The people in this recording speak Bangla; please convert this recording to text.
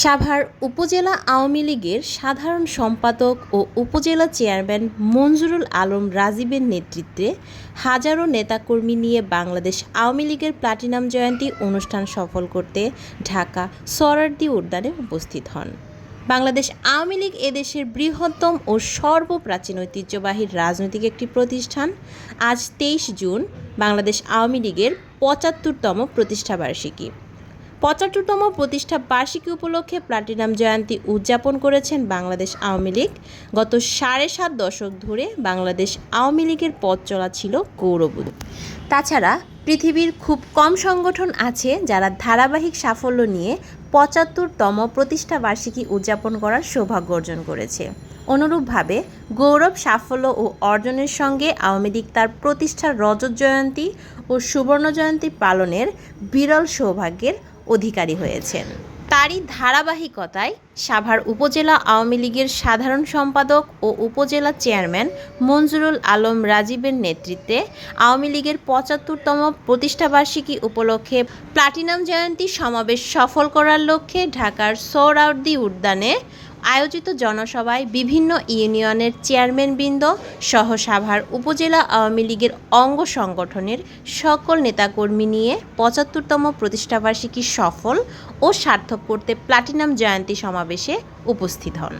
সাভার উপজেলা আওয়ামী লীগের সাধারণ সম্পাদক ও উপজেলা চেয়ারম্যান মনজুরুল আলম রাজীবের নেতৃত্বে হাজারো নেতাকর্মী নিয়ে বাংলাদেশ আওয়ামী লীগের প্লাটিনাম জয়ন্তী অনুষ্ঠান সফল করতে ঢাকা সোহরাওয়ার্দী উদ্যানে উপস্থিত হন। বাংলাদেশ আওয়ামী লীগ এদেশের বৃহত্তম ও সর্বপ্রাচীন ঐতিহ্যবাহী রাজনৈতিক একটি প্রতিষ্ঠান। আজ ২৩ জুন বাংলাদেশ আওয়ামী লীগের ৭৫তম প্রতিষ্ঠাবার্ষিকী। ৭৫তম প্রতিষ্ঠা বার্ষিকী উপলক্ষে প্লাটিনাম জয়ন্তী উদযাপন করেছেন বাংলাদেশ আওয়ামী লীগ। গত ৭.৫ দশক ধরে বাংলাদেশ আওয়ামী লীগের পথ চলা ছিল গৌরবোজ্জ্বল। তাছাড়া পৃথিবীর খুব কম সংগঠন আছে যারা ধারাবাহিক সাফল্য নিয়ে ৭৫তম প্রতিষ্ঠা বার্ষিকী উদযাপন করার সৌভাগ্য অর্জন করেছে। অনুরূপভাবে গৌরব, সাফল্য ও অর্জনের সঙ্গে আওয়ামী লীগ তার প্রতিষ্ঠার রজত জয়ন্তী ও সুবর্ণ জয়ন্তী পালনের বিরল সৌভাগ্যের অধিকারী হয়েছেন। তারই ধারাবাহিকতায় সাভার উপজেলা আওয়ামী লীগের সাধারণ সম্পাদক ও উপজেলা চেয়ারম্যান মনজুরুল আলম রাজীবের নেতৃত্বে আওয়ামী লীগের ৭৫তম প্রতিষ্ঠাবার্ষিকী উপলক্ষে প্লাটিনাম জয়ন্তী সমাবেশ সফল করার লক্ষ্যে ঢাকার সোহরাওয়ার্দী উদ্যানে আয়োজিত জনসভায় বিভিন্ন ইউনিয়নের চেয়ারম্যানবৃন্দ সহ সাভার উপজেলা আওয়ামী লীগের অঙ্গ সংগঠনের সকল নেতাকর্মী নিয়ে ৭৫তম প্রতিষ্ঠাবার্ষিকী সফল ও সার্থক করতে প্লাটিনাম জয়ন্তী সমাবেশে উপস্থিত হন।